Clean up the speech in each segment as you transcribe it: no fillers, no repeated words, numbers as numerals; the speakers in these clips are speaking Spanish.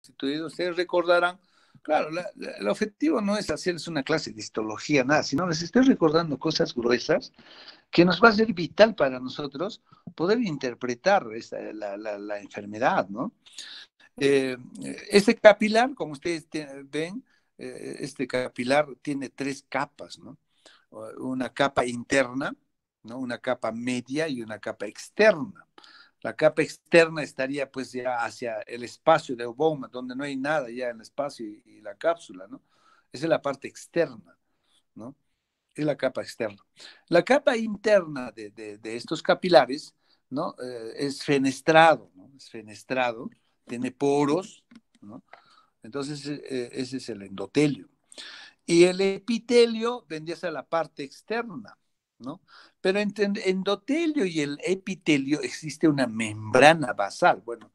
constituido, ustedes recordarán, claro, el objetivo no es hacerles una clase de histología, nada, sino les estoy recordando cosas gruesas que nos va a ser vital para nosotros poder interpretar la enfermedad, ¿no? Eh, este capilar, como ustedes ven, este capilar tiene tres capas, ¿no? Una capa interna, ¿no? Una capa media y una capa externa. La capa externa estaría pues ya hacia el espacio de Bowman, donde no hay nada ya en el espacio y la cápsula, ¿no? Esa es la parte externa, ¿no? Es la capa externa. La capa interna de estos capilares, ¿no? Es fenestrado, ¿no? Es fenestrado, tiene poros, ¿no? Entonces, ese es el endotelio. Y el epitelio vendría a ser la parte externa, ¿no? Pero entre el endotelio y el epitelio existe una membrana basal. Bueno,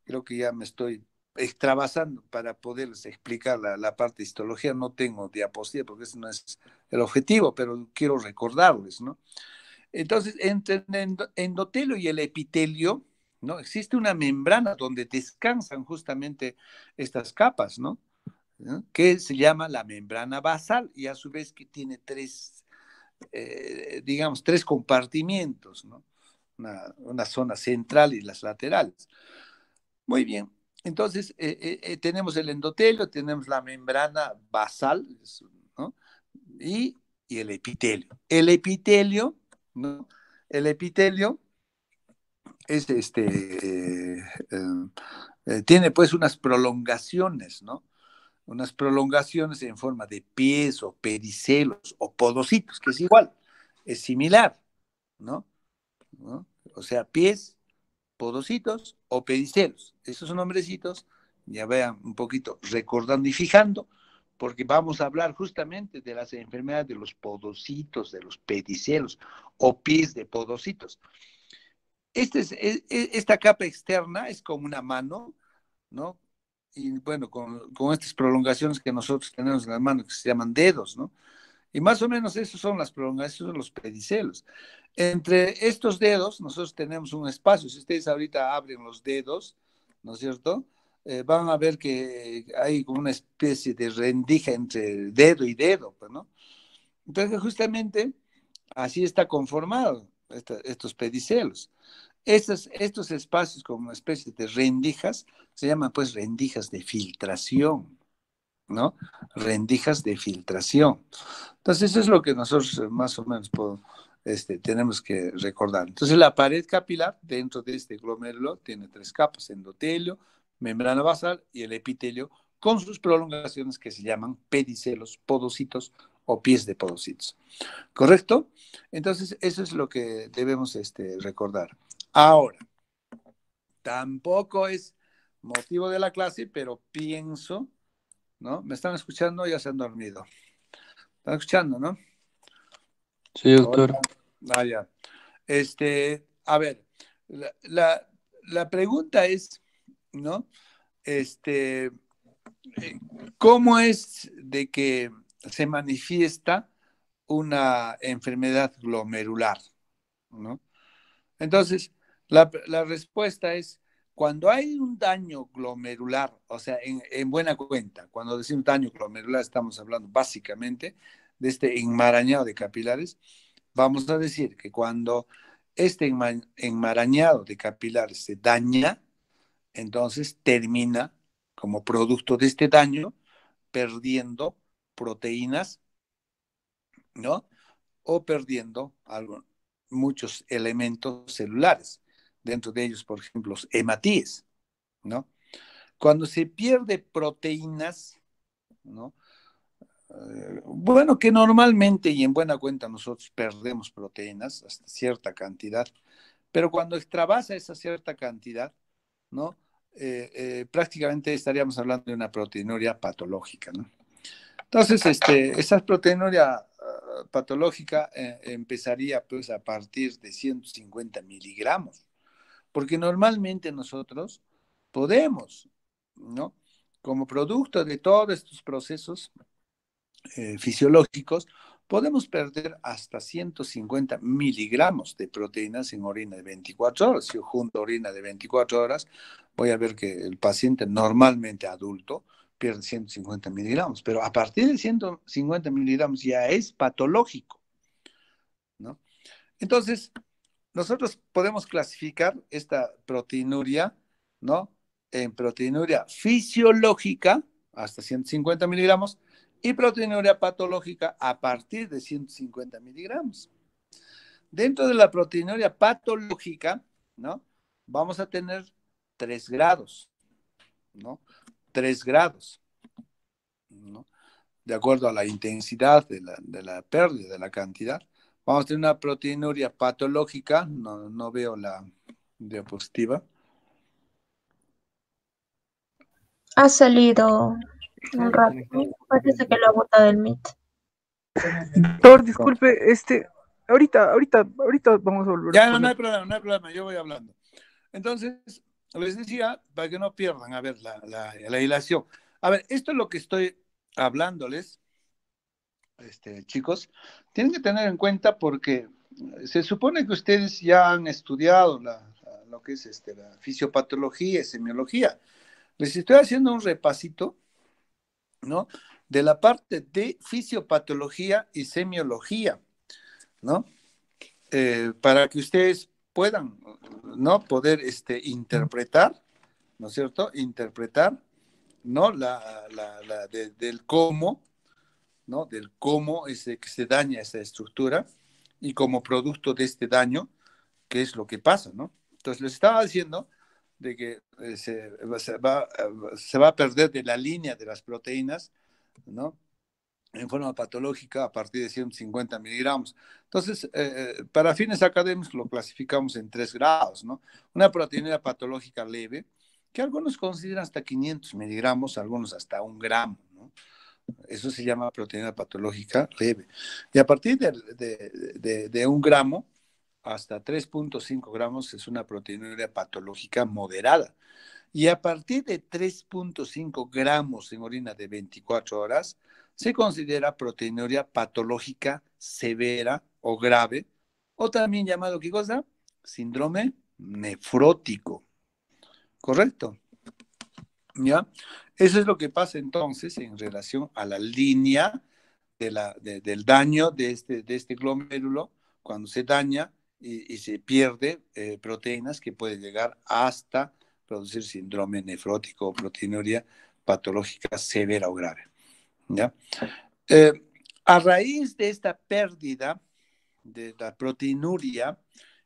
creo que ya me estoy extravasando para poderles explicar la parte de histología. No tengo diapositiva porque ese no es el objetivo, pero quiero recordarles, ¿no? Entonces, entre el endotelio y el epitelio, ¿no? Existe una membrana donde descansan justamente estas capas, ¿no? ¿No? Que se llama la membrana basal y a su vez que tiene tres, digamos, tres compartimientos, ¿no? Una zona central y las laterales. Muy bien, entonces tenemos el endotelio, tenemos la membrana basal, ¿no? Y, y el epitelio. El epitelio, ¿no? El epitelio es tiene pues unas prolongaciones, ¿no? Unas prolongaciones en forma de pies o pedicelos o podocitos, que es igual, es similar, ¿no? ¿No? O sea, pies, podocitos o pedicelos. Esos nombrecitos, ya vean un poquito recordando y fijando, porque vamos a hablar justamente de las enfermedades de los podocitos, de los pedicelos o pies de podocitos. Esta capa externa es como una mano, ¿no? Y bueno, con estas prolongaciones que nosotros tenemos en las manos, que se llaman dedos, ¿no? Y más o menos esas son las prolongaciones, son los pedicelos. Entre estos dedos, nosotros tenemos un espacio. Si ustedes ahorita abren los dedos, ¿no es cierto? Van a ver que hay como una especie de rendija entre dedo y dedo, pues, ¿no? Entonces, justamente así está conformado estos pedicelos. Estos espacios como especie de rendijas se llaman pues rendijas de filtración, ¿no? Rendijas de filtración. Entonces, eso es lo que nosotros más o menos tenemos que recordar. Entonces, la pared capilar dentro de este glomérulo tiene tres capas: endotelio, membrana basal y el epitelio, con sus prolongaciones que se llaman pedicelos, podocitos o pies de podocitos. ¿Correcto? Entonces, eso es lo que debemos recordar. Ahora, tampoco es motivo de la clase, pero pienso, ¿no? ¿Me están escuchando? Ya se han dormido. ¿Están escuchando, no? Sí, Hola. doctor. Ah, ya. A ver, la pregunta es, ¿no? Este, ¿Cómo es de que se manifiesta una enfermedad glomerular, ¿no? Entonces, la respuesta es, cuando hay un daño glomerular, o sea, en buena cuenta, cuando decimos daño glomerular, estamos hablando básicamente de este enmarañado de capilares. Vamos a decir que cuando este enmarañado de capilares se daña, entonces termina como producto de este daño perdiendo proteínas, ¿no? O perdiendo muchos elementos celulares, dentro de ellos, por ejemplo, los hematíes, ¿no? Cuando se pierde proteínas, ¿no? Bueno, que normalmente y en buena cuenta nosotros perdemos proteínas hasta cierta cantidad, pero cuando extravasa esa cierta cantidad, ¿no? Prácticamente estaríamos hablando de una proteinuria patológica, ¿no? Entonces, esa proteinuria patológica empezaría pues a partir de 150 miligramos, porque normalmente nosotros podemos, ¿no? Como producto de todos estos procesos fisiológicos, podemos perder hasta 150 miligramos de proteínas en orina de 24 horas. Si yo junto orina de 24 horas, voy a ver que el paciente normalmente adulto pierde 150 miligramos, pero a partir de 150 miligramos ya es patológico, ¿no? Entonces, nosotros podemos clasificar esta proteinuria, ¿no? En proteinuria fisiológica, hasta 150 miligramos, y proteinuria patológica a partir de 150 miligramos. Dentro de la proteinuria patológica, ¿no? Vamos a tener 3 grados, ¿no? 3 grados, ¿no? De acuerdo a la intensidad de la pérdida, de la cantidad. Vamos a tener una proteinuria patológica, no veo la diapositiva. Ha salido un rato. Parece que lo ha botado el Meet. Doctor, disculpe, ahorita vamos a volver. Ya, no hay problema, yo voy hablando. Entonces, les decía, para que no pierdan, a ver, la hilación. A ver, esto es lo que estoy hablándoles, chicos, tienen que tener en cuenta porque se supone que ustedes ya han estudiado lo que es la fisiopatología y semiología. Les estoy haciendo un repasito, ¿no? De la parte de fisiopatología y semiología, ¿no? Para que ustedes puedan, ¿no? Poder interpretar, ¿no es cierto? Interpretar, ¿no? Del cómo, ¿no? Del cómo que se daña esa estructura y como producto de este daño, qué es lo que pasa, ¿no? Entonces les estaba diciendo de que se va a perder de la línea de las proteínas, ¿no? En forma patológica a partir de 150 miligramos. Entonces, para fines académicos lo clasificamos en 3 grados, ¿no? Una proteína patológica leve, que algunos consideran hasta 500 miligramos, algunos hasta 1 gramo, ¿no? Eso se llama proteína patológica leve. Y a partir de 1 gramo hasta 3.5 gramos es una proteína patológica moderada. Y a partir de 3.5 gramos en orina de 24 horas, se considera proteinuria patológica severa o grave, o también llamado, ¿qué cosa? Síndrome nefrótico. ¿Correcto? ¿Ya? Eso es lo que pasa entonces en relación a la línea del daño de este glomérulo, cuando se daña y se pierde proteínas que puede llegar hasta producir síndrome nefrótico o proteinuria patológica severa o grave. ¿Ya? A raíz de esta pérdida de la proteinuria,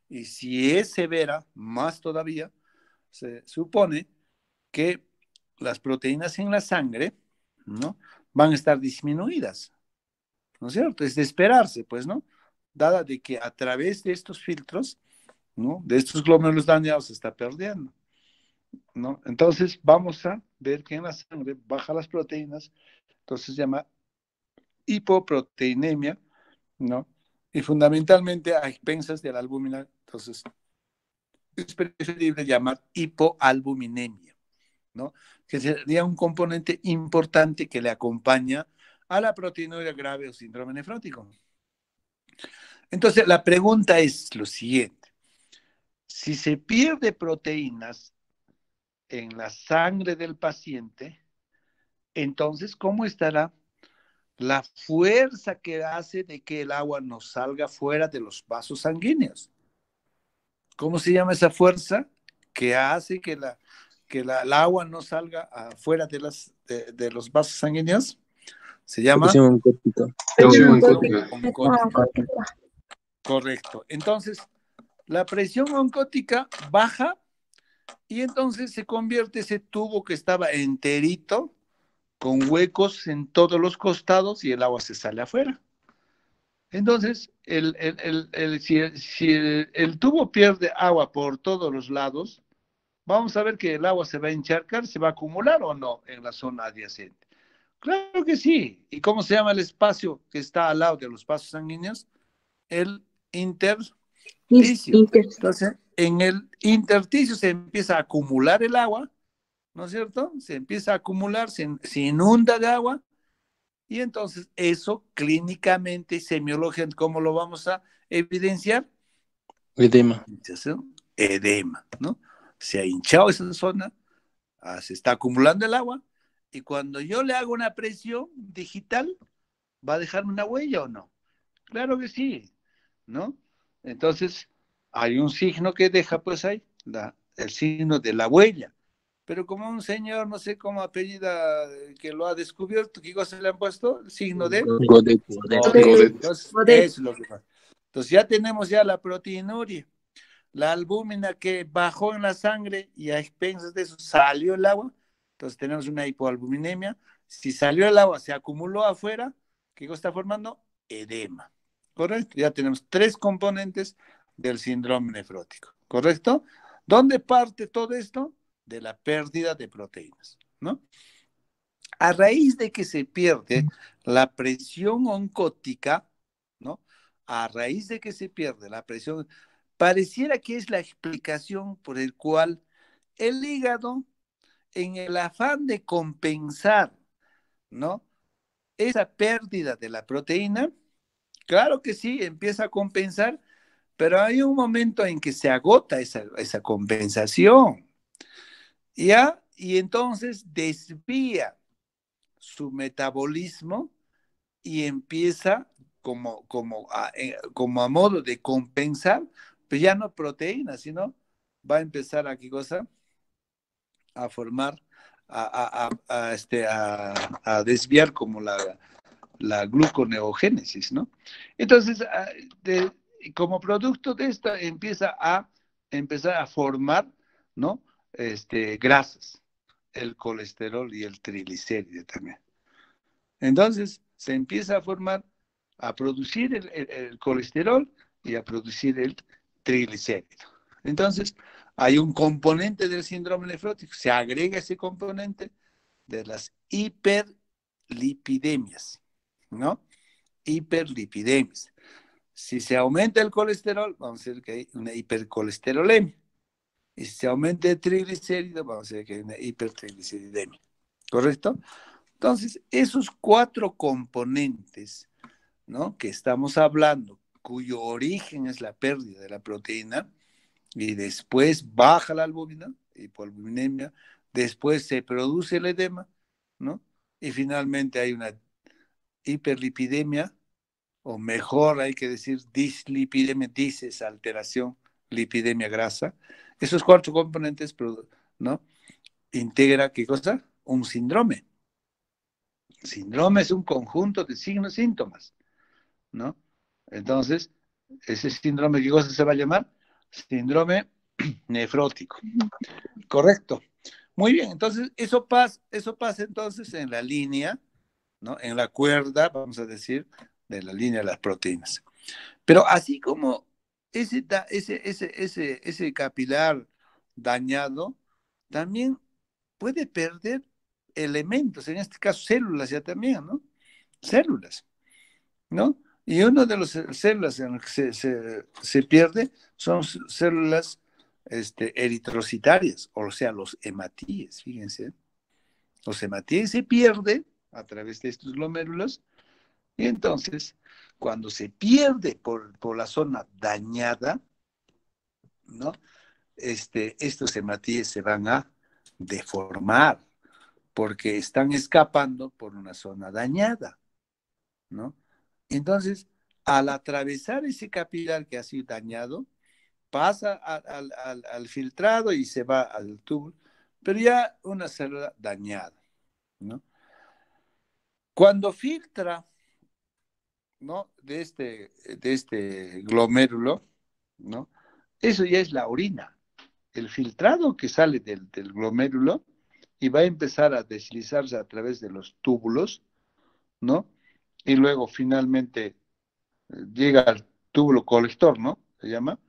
y si es severa, más todavía, se supone que las proteínas en la sangre, ¿no? Van a estar disminuidas, ¿no es cierto? Es de esperarse, pues, ¿no? Dada de que a través de estos filtros, ¿no? De estos glómerulos dañados se está perdiendo, ¿no? Entonces vamos a ver que en la sangre bajan las proteínas, entonces se llama hipoproteinemia, ¿no? Y fundamentalmente a expensas de la albúmina, entonces es preferible llamar hipoalbuminemia, ¿no? Que sería un componente importante que le acompaña a la proteinuria grave o síndrome nefrótico. Entonces, la pregunta es lo siguiente. Si se pierde proteínas en la sangre del paciente, entonces, ¿cómo estará la fuerza que hace de que el agua no salga fuera de los vasos sanguíneos? ¿Cómo se llama esa fuerza que hace que el agua no salga afuera de los vasos sanguíneos? Se llama Presión oncótica. Presión oncótica. Correcto. Entonces, la presión oncótica baja y entonces se convierte ese tubo que estaba enterito, con huecos en todos los costados y el agua se sale afuera. Entonces, si el tubo pierde agua por todos los lados, vamos a ver que el agua se va a encharcar, se va a acumular o no en la zona adyacente. Claro que sí. ¿Y cómo se llama el espacio que está al lado de los vasos sanguíneos? El intersticio. Entonces, en el intersticio se empieza a acumular el agua, ¿no es cierto? Se empieza a acumular, se inunda de agua Y entonces eso clínicamente, semiológicamente, ¿cómo lo vamos a evidenciar? Edema. Edema, ¿no? Se ha hinchado esa zona, se está acumulando el agua, y cuando yo le hago una presión digital, ¿va a dejarme una huella o no? Claro que sí, ¿no? Entonces, hay un signo que deja, pues ahí, el signo de la huella. Pero como un señor, no sé cómo apellida, que lo ha descubierto, ¿qué cosa le han puesto? El signo de Godet. Entonces, eso es lo que pasa. Entonces, ya tenemos ya la proteinuria. La albúmina que bajó en la sangre y a expensas de eso salió el agua, entonces tenemos una hipoalbuminemia. Si salió el agua, se acumuló afuera, ¿qué está formando? Edema. ¿Correcto? Ya tenemos 3 componentes del síndrome nefrótico. ¿Correcto? ¿Dónde parte todo esto? De la pérdida de proteínas, ¿no? A raíz de que se pierde la presión oncótica, ¿no? A raíz de que se pierde la presión, pareciera que es la explicación por el cual el hígado, en el afán de compensar, ¿no? Esa pérdida de la proteína, claro que sí, empieza a compensar, pero hay un momento en que se agota esa compensación, ¿ya? Y entonces desvía su metabolismo y empieza como a modo de compensar, pero ya no proteína, sino va a empezar a qué cosa, a formar, a desviar como la gluconeogénesis, ¿no? Entonces, como producto de esto empieza a empezar a formar, ¿no? Grasas, el colesterol y el triglicérido también. Entonces, se empieza a formar, a producir el colesterol y a producir el triglicérido. Entonces, hay un componente del síndrome nefrótico, se agrega ese componente de las hiperlipidemias, ¿no? Hiperlipidemias. Si se aumenta el colesterol, vamos a decir que hay una hipercolesterolemia. Y si se aumenta el triglicérido, vamos a decir que hay una hipertrigliceridemia. ¿Correcto? Entonces, esos 4 componentes, ¿no? Que estamos hablando, cuyo origen es la pérdida de la proteína, y después baja la albúmina, hipoalbuminemia, después se produce el edema, ¿no? Y finalmente hay una hiperlipidemia, o mejor hay que decir dislipidemia, dices alteración, lipidemia grasa. Esos 4 componentes, ¿no? Integra, ¿qué cosa? Un síndrome. Síndrome es un conjunto de signos y síntomas, ¿no? Entonces, ese síndrome, ¿qué cosa se va a llamar? Síndrome nefrótico. Correcto. Muy bien, entonces eso pasa entonces en la línea, ¿no? En la cuerda, vamos a decir, de la línea de las proteínas. Pero así como ese capilar dañado, también puede perder elementos, en este caso células ya también, ¿no? Células, ¿no? Y una de las células en las que se pierde son células eritrocitarias, o sea, los hematíes, fíjense. Los hematíes se pierden a través de estos glomérulos, y entonces, cuando se pierde por la zona dañada, ¿no? Estos hematíes se van a deformar, porque están escapando por una zona dañada, ¿no? Entonces, al atravesar ese capilar que ha sido dañado, pasa al filtrado y se va al tubo, pero ya una célula dañada, ¿no? Cuando filtra, ¿no? De este glomérulo, ¿no? Eso ya es la orina. El filtrado que sale del glomérulo y va a empezar a deslizarse a través de los túbulos, ¿no? Y luego finalmente llega al túbulo colector, ¿no? Se llama.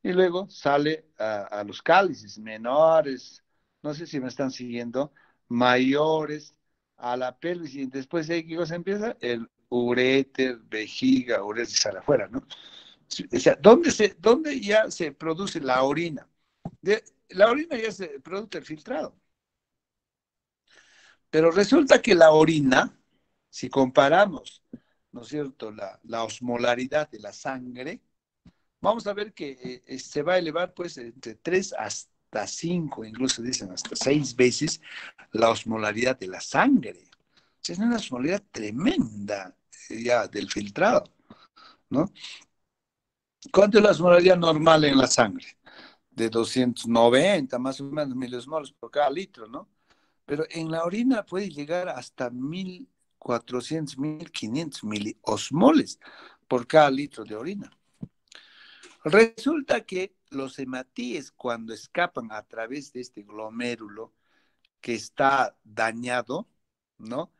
Y luego sale a los cálices menores, no sé si me están siguiendo, mayores, a la pelvis, y después de ahí, ¿qué cosa empieza? El uréter, vejiga, ureter, sale afuera, ¿no? O sea, ¿dónde ya se produce la orina? La orina ya se produce el filtrado. Pero resulta que la orina, si comparamos, ¿no es cierto?, la osmolaridad de la sangre, vamos a ver que se va a elevar pues entre 3 hasta 5, incluso dicen hasta 6 veces la osmolaridad de la sangre. O sea, es una osmolaridad tremenda ya del filtrado, ¿no? ¿Cuánto es la osmolaridad normal en la sangre? De 290 más o menos miliosmoles por cada litro, ¿no? Pero en la orina puede llegar hasta 1400, 1500 miliosmoles por cada litro de orina. Resulta que los hematíes, cuando escapan a través de este glomérulo que está dañado, ¿no?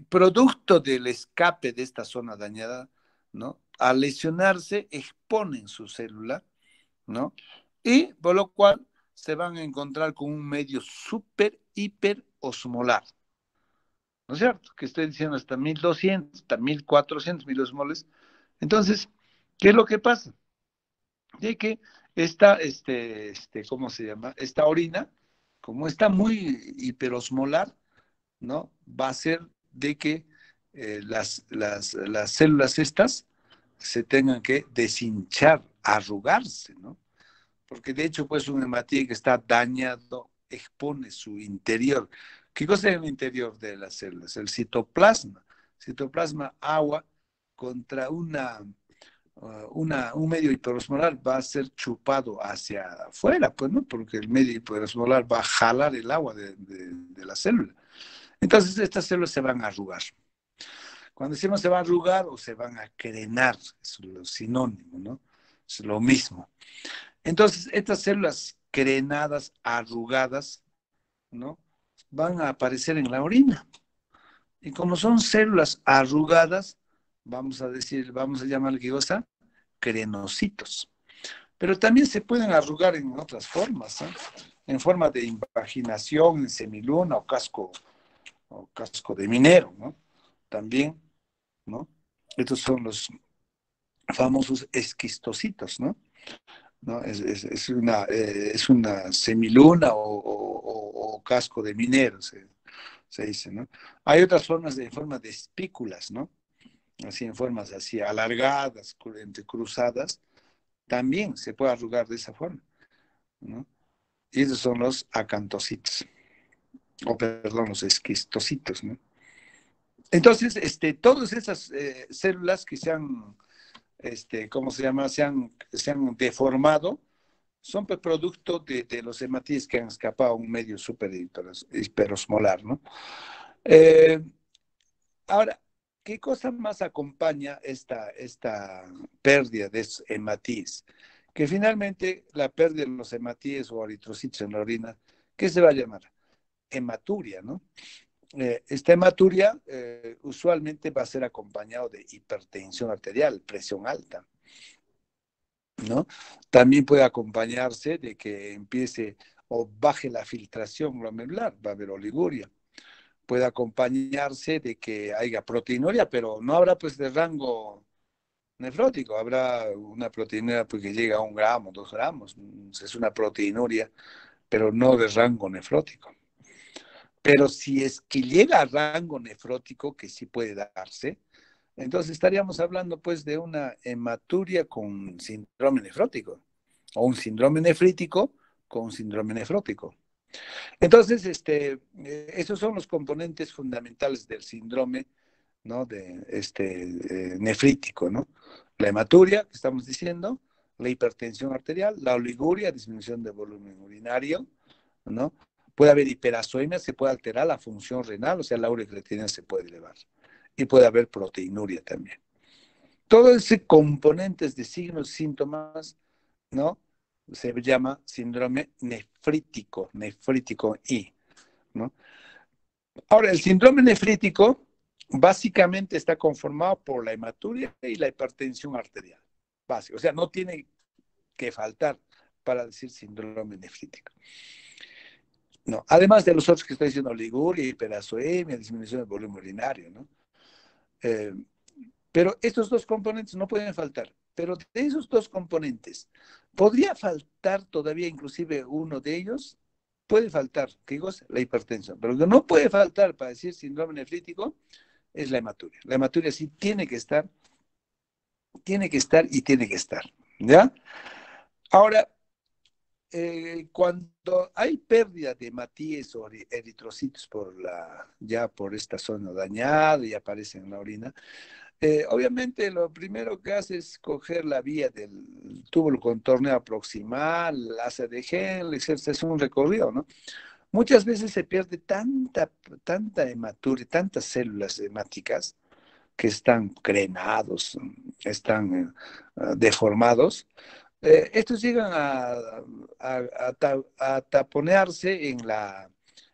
Producto del escape de esta zona dañada, ¿no? Al lesionarse, exponen su célula, ¿no? Y por lo cual se van a encontrar con un medio súper, hiper osmolar. ¿No es cierto? Que estoy diciendo hasta 1200, hasta 1400 miliosmoles. Entonces, ¿qué es lo que pasa? De que esta, ¿cómo se llama? Esta orina, como está muy hiperosmolar, ¿no? Va a ser de que las células estas se tengan que deshinchar, arrugarse, ¿no? Porque de hecho, pues un hematíe que está dañado expone su interior. ¿Qué cosa es el interior de las células? El citoplasma. Citoplasma, agua contra un medio hiperosmolar va a ser chupado hacia afuera, pues, ¿no? Porque el medio hiperosmolar va a jalar el agua de la célula. Entonces, estas células se van a arrugar. Cuando decimos se van a arrugar o se van a crenar, es lo sinónimo, ¿no? Es lo mismo. Entonces, estas células crenadas, arrugadas, ¿no? Van a aparecer en la orina. Y como son células arrugadas, vamos a llamarle ¿qué cosa? Crenocitos. Pero también se pueden arrugar en otras formas, ¿eh? En forma de invaginación, en semiluna o casco de minero, ¿no? También, ¿no? Estos son los famosos esquistocitos, ¿no? ¿No? Es una semiluna o casco de minero, se dice, ¿no? Hay otras formas en forma de espículas, ¿no? Así en formas así alargadas, entrecruzadas, también se puede arrugar de esa forma, ¿no? Y esos son los acantocitos, o perdón, los esquistocitos, ¿no? Entonces, todas esas células que se han, ¿cómo se llama? Se han deformado, son producto de los hematíes que han escapado a un medio súper hiperosmolar, ¿no? Ahora, ¿qué cosa más acompaña esta pérdida de esos hematíes? Que finalmente la pérdida de los hematíes o eritrocitos en la orina, ¿qué se va a llamar? Hematuria, ¿no? Esta hematuria usualmente va a ser acompañado de hipertensión arterial, presión alta, ¿no? También puede acompañarse de que empiece o baje la filtración glomerular, va a haber oliguria. Puede acompañarse de que haya proteinuria, pero no habrá pues de rango nefrótico, habrá una proteinuria pues, que llega a 1 gramo, 2 gramos, es una proteinuria, pero no de rango nefrótico. Pero si es que llega a rango nefrótico, que sí puede darse, entonces estaríamos hablando pues de una hematuria con síndrome nefrótico o un síndrome nefrítico con síndrome nefrótico. Entonces, esos son los componentes fundamentales del síndrome, ¿no? Nefrítico, ¿no? La hematuria, que estamos diciendo, la hipertensión arterial, la oliguria, disminución de volumen urinario, ¿no? Puede haber hiperazoemia, se puede alterar la función renal, o sea, la ureacreatinina se puede elevar. Y puede haber proteinuria también. Todos esos componentes de signos, síntomas, ¿no? Se llama síndrome nefrítico I, ¿no? Ahora, el síndrome nefrítico básicamente está conformado por la hematuria y la hipertensión arterial. Básico, o sea, no tiene que faltar para decir síndrome nefrítico. No, además de los otros que estoy diciendo, oliguria, hiperazoemia, disminución del volumen urinario, ¿no? Pero estos dos componentes no pueden faltar. Pero de esos dos componentes, ¿podría faltar todavía inclusive uno de ellos? puede faltar, ¿qué digo? La hipertensión. Pero lo que no puede faltar para decir síndrome nefrítico es la hematuria. La hematuria sí tiene que estar y tiene que estar, ¿ya? Ahora, cuando hay pérdida de hematíes o eritrocitos ya por esta zona dañada y aparecen en la orina, obviamente lo primero que hace es coger la vía del túbulo contorneo proximal, hace de gel, es un recorrido, ¿no? Muchas veces se pierde tanta hematuria, tantas células hemáticas que están crenados, están deformados. Estos llegan a taponearse en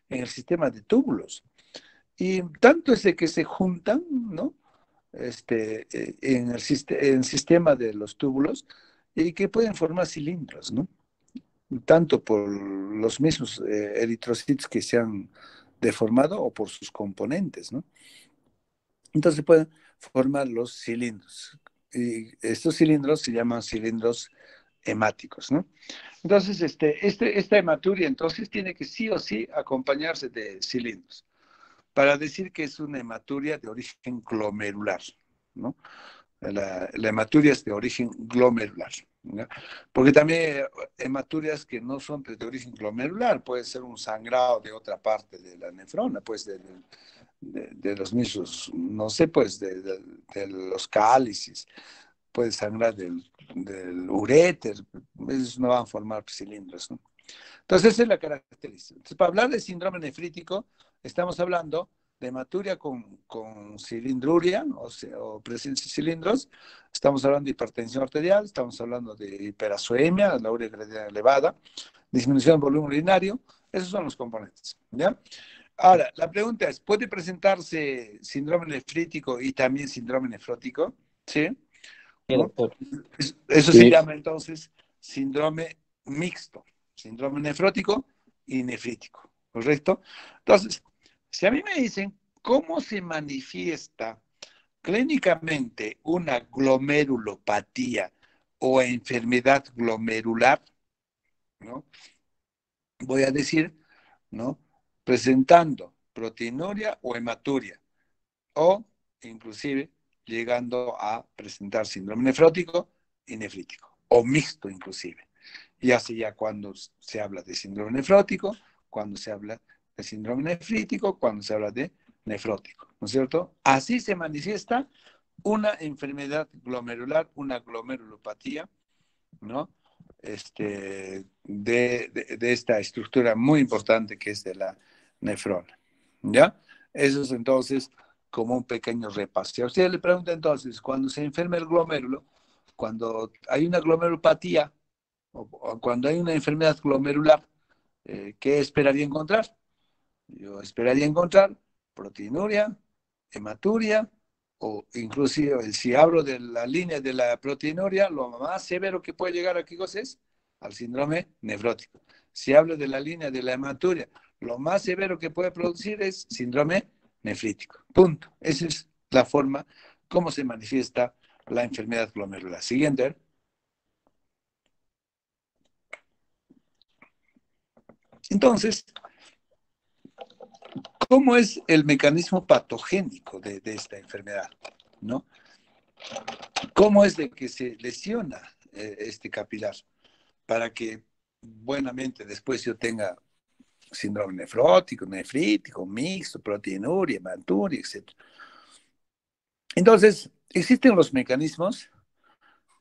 el sistema de túbulos. Y tanto es de que se juntan, ¿no? En el sistema de los túbulos y que pueden formar cilindros, ¿no? Tanto por los mismos eritrocitos que se han deformado o por sus componentes, ¿no? Entonces pueden formar los cilindros. Y estos cilindros se llaman cilindros hemáticos, ¿no? Entonces, esta hematuria entonces tiene que sí o sí acompañarse de cilindros para decir que es una hematuria de origen glomerular, ¿no? La hematuria es de origen glomerular, ¿no? Porque también hematurias que no son de origen glomerular, puede ser un sangrado de otra parte de la nefrona, pues de los mismos, no sé, pues de los cálices, puede sangrar del uréter, esos no van a formar cilindros, ¿no? Entonces, esa es la característica. Entonces, para hablar de síndrome nefrítico, estamos hablando de hematuria con cilindruria o presencia de cilindros, estamos hablando de hipertensión arterial, estamos hablando de hiperazoemia, la urea creatinina elevada, disminución del volumen urinario, esos son los componentes, ¿ya? Ahora, la pregunta es, ¿puede presentarse síndrome nefrítico y también síndrome nefrótico? ¿Sí? Sí, ¿No? doctor. Eso se llama entonces síndrome mixto, síndrome nefrótico y nefrítico, ¿correcto? Entonces, si a mí me dicen cómo se manifiesta clínicamente una glomerulopatía o enfermedad glomerular, ¿no? Voy a decir, ¿no? Presentando proteinuria o hematuria, o inclusive llegando a presentar síndrome nefrótico y nefrítico, o mixto inclusive. Ya sea cuando se habla de síndrome nefrótico, cuando se habla de síndrome nefrítico, cuando se habla de nefrótico, ¿no es cierto? Así se manifiesta una enfermedad glomerular, una glomerulopatía, ¿no? De esta estructura muy importante que es de la nefrona, ¿ya? Eso es entonces como un pequeño repaso. Si a usted le pregunta entonces, cuando se enferma el glomérulo, cuando hay una glomerulopatía o cuando hay una enfermedad glomerular, ¿qué esperaría encontrar? Yo esperaría encontrar proteinuria, hematuria, o inclusive si hablo de la línea de la proteinuria, lo más severo que puede llegar a qué cosa es al síndrome nefrótico. Si hablo de la línea de la hematuria, lo más severo que puede producir es síndrome nefrítico. Punto. Esa es la forma como se manifiesta la enfermedad glomerular. Siguiente. Entonces, ¿cómo es el mecanismo patogénico de esta enfermedad? ¿No? ¿Cómo es de que se lesiona este capilar para que buenamente después yo tenga síndrome nefrótico, nefrítico, mixto, proteinuria, hematuria, etc.? Entonces, existen los mecanismos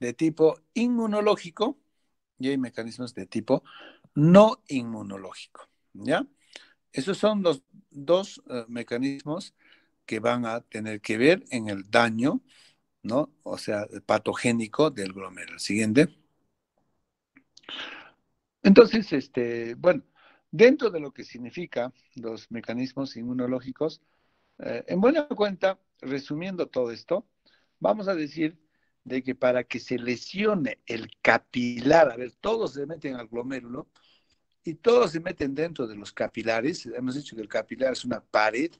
de tipo inmunológico y hay mecanismos de tipo no inmunológico, ¿ya? Esos son los dos mecanismos que van a tener que ver en el daño, ¿no? O sea, el patogénico del glomérulo. Siguiente. Entonces, bueno, dentro de lo que significa los mecanismos inmunológicos, en buena cuenta, resumiendo todo esto, vamos a decir de que para que se lesione el capilar, a ver, todos se meten al glomérulo y todos se meten dentro de los capilares. Hemos dicho que el capilar es una pared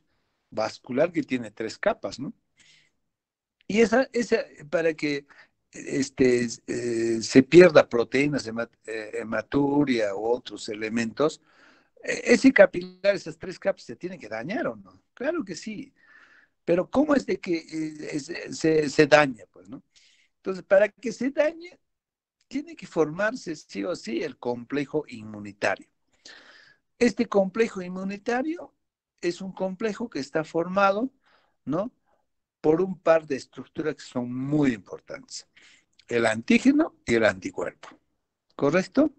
vascular que tiene 3 capas, ¿no? Y esa para que se pierda proteínas, hematuria u otros elementos, ese capilar, esas 3 capas, ¿se tiene que dañar o no? Claro que sí. Pero ¿cómo es de que se daña? Pues, ¿no? Entonces, para que se dañe, tiene que formarse sí o sí el complejo inmunitario. Este complejo inmunitario es un complejo que está formado, ¿no?, por un par de estructuras que son muy importantes: el antígeno y el anticuerpo. ¿Correcto?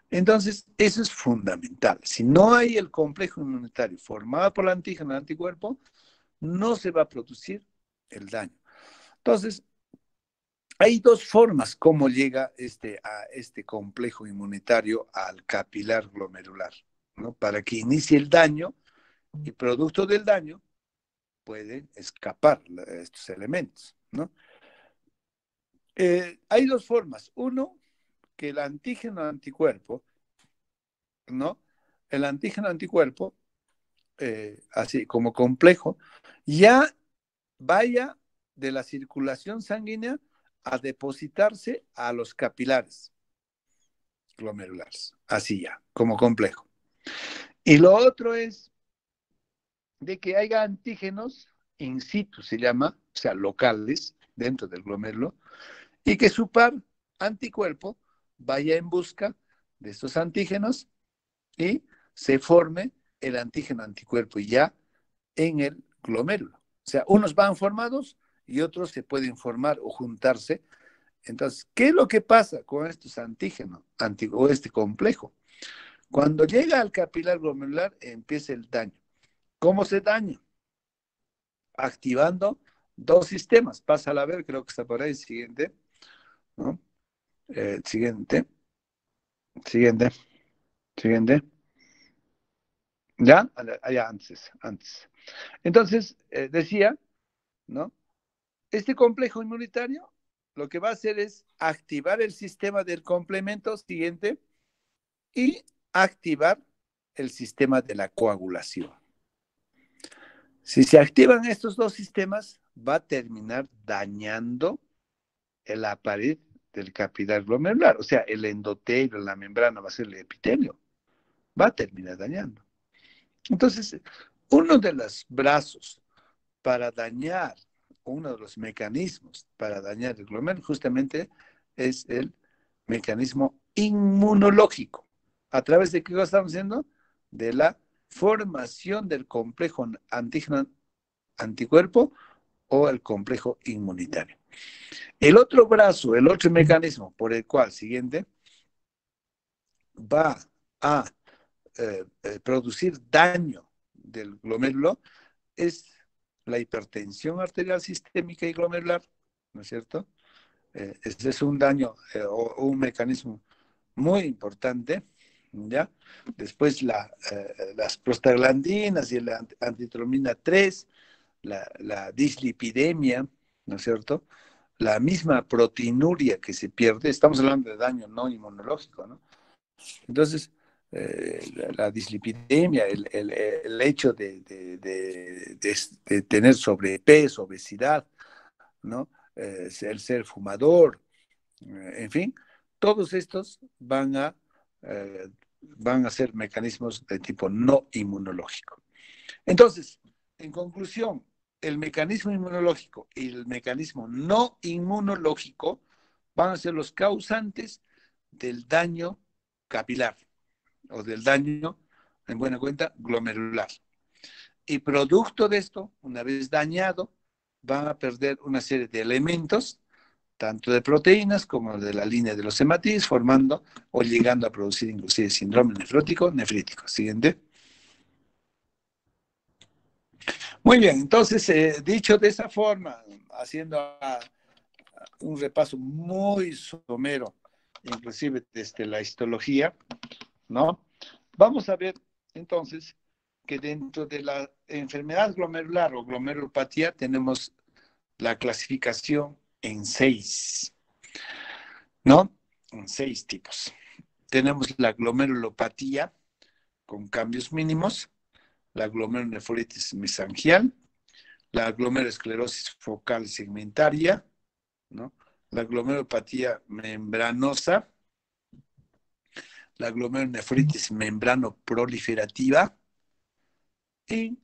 Entonces, eso es fundamental. Si no hay el complejo inmunitario formado por el antígeno y el anticuerpo, no se va a producir el daño. Entonces, hay 2 formas como llega a este complejo inmunitario al capilar glomerular, ¿no?, para que inicie el daño, y producto del daño pueden escapar estos elementos, ¿no? Hay 2 formas. Uno, que el antígeno anticuerpo, ¿no?, el antígeno anticuerpo, así como complejo, ya vaya de la circulación sanguínea a depositarse a los capilares glomerulares, así ya, como complejo. Y lo otro es de que haya antígenos in situ, se llama, o sea, locales, dentro del glomérulo, y que su par anticuerpo vaya en busca de estos antígenos y se forme el antígeno anticuerpo ya en el glomérulo. O sea, unos van formados y otros se pueden formar o juntarse. Entonces, ¿qué es lo que pasa con estos antígenos o este complejo? Cuando llega al capilar glomerular, empieza el daño. ¿Cómo se daña? Activando 2 sistemas. Pásala a ver, creo que está por ahí. Siguiente, ¿no? Siguiente. ¿Ya? Allá antes. Entonces, decía, ¿no?, este complejo inmunitario lo que va a hacer es activar el sistema del complemento siguiente y activar el sistema de la coagulación. Si se activan estos 2 sistemas, va a terminar dañando la pared del capilar glomerular, o sea, el endotelio, la membrana, va a ser el epitelio, va a terminar dañando. Entonces, uno de los brazos para dañar, uno de los mecanismos para dañar el glomérulo justamente es el mecanismo inmunológico. ¿A través de qué cosa estamos haciendo? De la formación del complejo antígeno anticuerpo o el complejo inmunitario. El otro brazo, el otro mecanismo por el cual, siguiente, va a producir daño del glomérulo es la hipertensión arterial sistémica y glomerular, ¿no es cierto? Este es un daño o un mecanismo muy importante, ¿ya? Después las prostaglandinas y la antitromina 3, la dislipidemia, ¿no es cierto? La misma proteinuria que se pierde, estamos hablando de daño no inmunológico, ¿no? Entonces, la dislipidemia, el hecho de tener sobrepeso, obesidad, ¿no? El ser fumador, en fin, todos estos van a ser mecanismos de tipo no inmunológico. Entonces, en conclusión, el mecanismo inmunológico y el mecanismo no inmunológico van a ser los causantes del daño capilar o del daño, en buena cuenta, glomerular. Y producto de esto, una vez dañado, van a perder una serie de elementos, tanto de proteínas como de la línea de los hematíes, formando o llegando a producir inclusive síndrome nefrótico, nefrítico. Siguiente. Muy bien, entonces, dicho de esa forma, haciendo un repaso muy somero, inclusive desde la histología, ¿no? Vamos a ver entonces que dentro de la enfermedad glomerular o glomerulopatía tenemos la clasificación en 6, ¿no? En 6 tipos. Tenemos la glomerulopatía con cambios mínimos, la glomerulonefritis mesangial, la glomerulosclerosis focal segmentaria, ¿no?, la glomerulopatía membranosa, la glomerulonefritis membrano-proliferativa y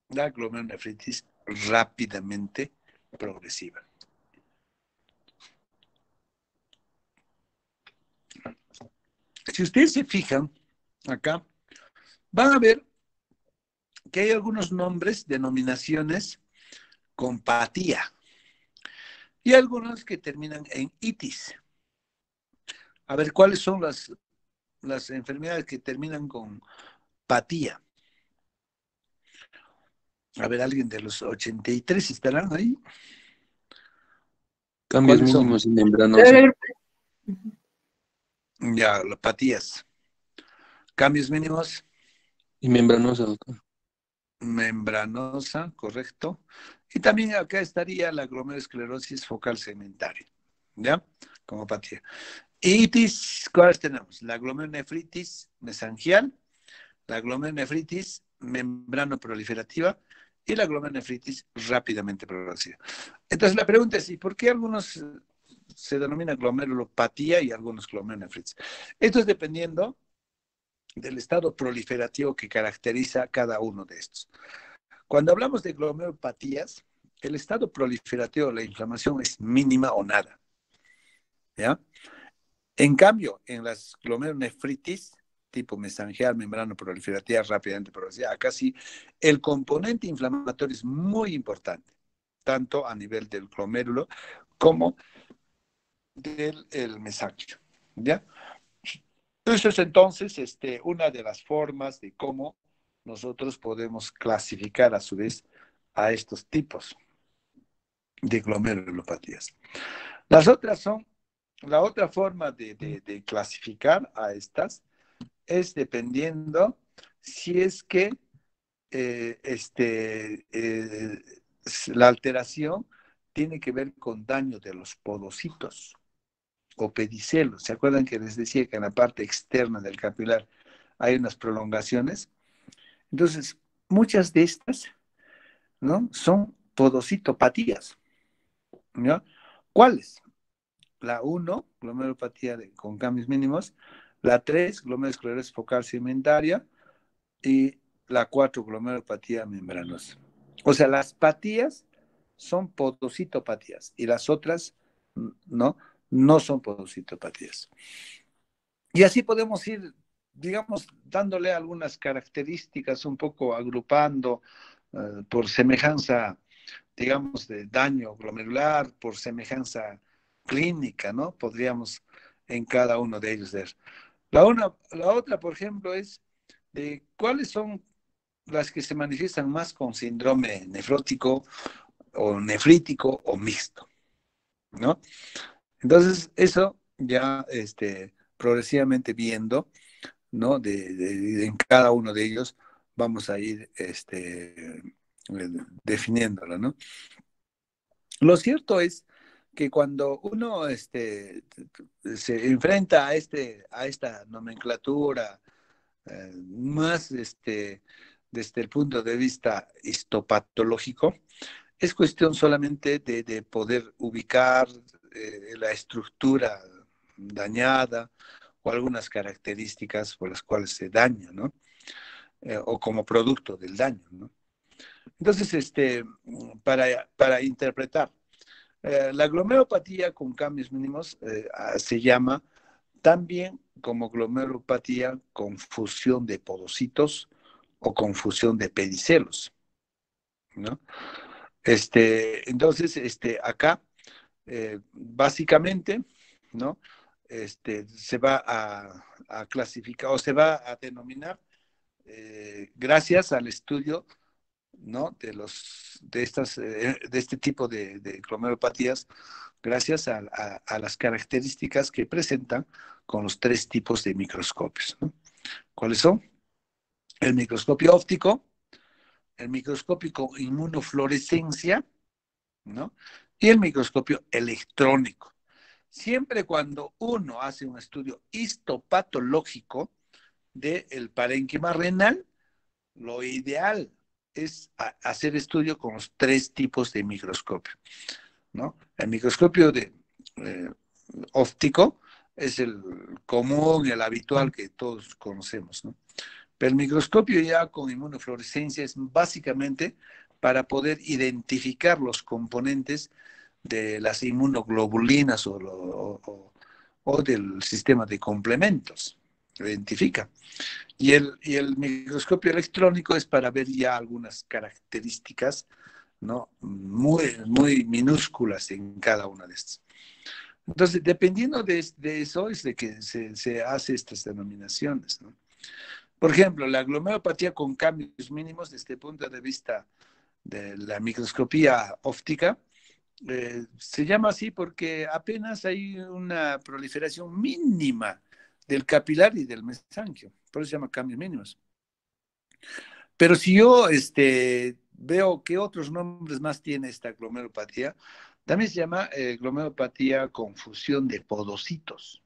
la glomerulonefritis rápidamente progresiva. Si ustedes se fijan acá, van a ver que hay algunos nombres, denominaciones con patía y algunos que terminan en itis. A ver, ¿cuáles son las enfermedades que terminan con patía? A ver, alguien de los 83 estarán ahí. Cambios ¿Cuáles son? mínimos y membranosa. Ya, las patías. Cambios mínimos. Y membranosa, doctor. Membranosa, correcto. Y también acá estaría la glomerulosclerosis focal segmentaria, ¿ya? Como patía. Itis, ¿cuáles tenemos? La glomerulonefritis mesangial, la glomerulonefritis membrano-proliferativa y la glomerulonefritis rápidamente progresiva. Entonces la pregunta es, ¿y por qué algunos se denomina glomerulopatía y algunos glomerulonefritis? Esto es dependiendo del estado proliferativo que caracteriza cada uno de estos. Cuando hablamos de glomerulopatías, el estado proliferativo de la inflamación es mínima o nada, ¿ya? En cambio, en las glomerulonefritis, tipo mesangial, membrano proliferativa rápidamente progresiva, acá sí, el componente inflamatorio es muy importante, tanto a nivel del glomérulo como del mesangio, ¿ya? Eso es entonces una de las formas de cómo nosotros podemos clasificar a su vez a estos tipos de glomerulopatías. Las otras son, la otra forma de clasificar a estas es dependiendo si es que la alteración tiene que ver con daño de los podocitos o pedicelos. ¿Se acuerdan que les decía que en la parte externa del capilar hay unas prolongaciones? Entonces, muchas de estas, ¿no?, son podocitopatías, ¿no? ¿Cuáles? La 1, glomerulopatía con cambios mínimos; la 3, glomerulosclerosis focal segmentaria; y la 4, glomerulopatía membranosa. O sea, las patías son podocitopatías y las otras no son podocitopatías. Y así podemos ir, digamos, dándole algunas características, un poco agrupando por semejanza, digamos, de daño glomerular, por semejanza clínica, ¿no? Podríamos en cada uno de ellos ver. La otra, por ejemplo, es de cuáles son las que se manifiestan más con síndrome nefrótico o nefrítico o mixto, ¿no? Entonces, eso ya progresivamente viendo, ¿no? En cada uno de ellos vamos a ir definiéndolo, ¿no? Lo cierto es que cuando uno se enfrenta a esta nomenclatura más desde el punto de vista histopatológico, es cuestión solamente de poder ubicar la estructura dañada o algunas características por las cuales se daña, ¿no? O como producto del daño, ¿no? Entonces, para interpretar, la glomerulopatía con cambios mínimos se llama también como glomerulopatía con fusión de podocitos o con fusión de pedicelos, ¿no? Entonces, acá, básicamente, ¿no? Se va a clasificar o se va a denominar gracias al estudio, ¿no?, de este tipo de glomerulopatías, gracias a las características que presentan con los 3 tipos de microscopios, ¿no? ¿Cuáles son? El microscopio óptico, el microscopio con inmunofluorescencia, ¿no?, y el microscopio electrónico. Siempre cuando uno hace un estudio histopatológico del parénquima renal, lo ideal es hacer estudio con los 3 tipos de microscopio, ¿no? El microscopio óptico es el común, el habitual que todos conocemos, ¿no? Pero el microscopio ya con inmunofluorescencia es básicamente para poder identificar los componentes de las inmunoglobulinas o del sistema de complementos. Lo identifica. Y el microscopio electrónico es para ver ya algunas características, ¿no? Muy minúsculas en cada una de estas. Entonces, dependiendo de eso es de que se hace estas denominaciones, ¿no? Por ejemplo, la glomerulopatía con cambios mínimos desde el punto de vista de la microscopía óptica, se llama así porque apenas hay una proliferación mínima del capilar y del mesanquio, por eso se llama cambios mínimos. Pero si yo veo qué otros nombres más tiene esta glomerulopatía, también se llama glomerulopatía con fusión de podocitos.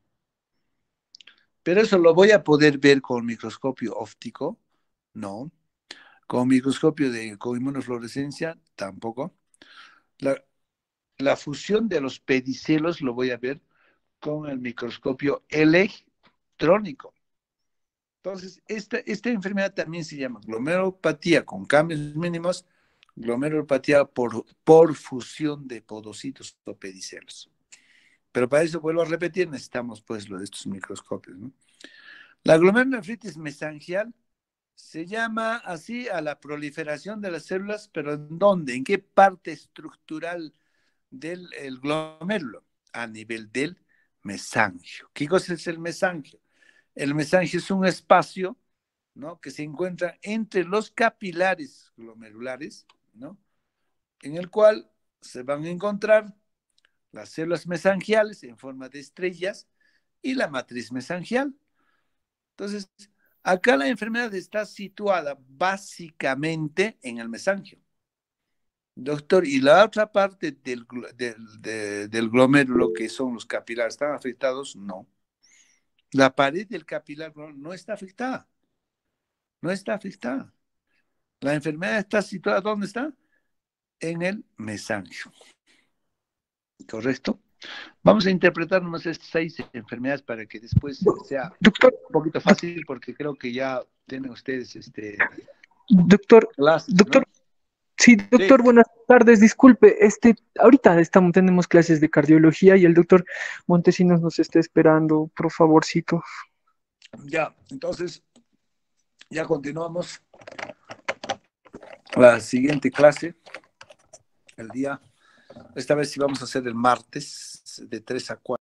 Pero eso lo voy a poder ver con microscopio óptico, no. Con microscopio con inmunofluorescencia, tampoco. La fusión de los pedicelos lo voy a ver con el microscopio electrónico. Entonces, esta enfermedad también se llama glomerulopatía con cambios mínimos, glomerulopatía por fusión de podocitos o pedicelos. Pero para eso, vuelvo a repetir, necesitamos pues lo de estos microscopios, ¿no? La glomerulonefritis mesangial se llama así a la proliferación de las células, pero ¿en dónde? ¿En qué parte estructural del glomérulo? A nivel del mesangio. ¿Qué cosa es el mesangio? El mesangio es un espacio, ¿no?, que se encuentra entre los capilares glomerulares, ¿no?, en el cual se van a encontrar las células mesangiales en forma de estrellas y la matriz mesangial. Entonces, acá la enfermedad está situada básicamente en el mesangio. Doctor, ¿y la otra parte del glomérulo, que son los capilares, están afectados? No. La pared del capilar no está afectada. No está afectada. La enfermedad está situada, ¿dónde está? En el mesangio. ¿Correcto? Vamos a interpretar nomás estas 6 enfermedades para que después sea un poquito fácil, porque creo que ya tienen ustedes Doctor, clases, doctor, ¿no? sí, doctor, Sí. buenas tardes, disculpe, ahorita tenemos clases de cardiología y el doctor Montesinos nos está esperando, por favorcito. Ya, entonces, ya continuamos la siguiente clase, esta vez sí vamos a hacer el martes de 3 a 4.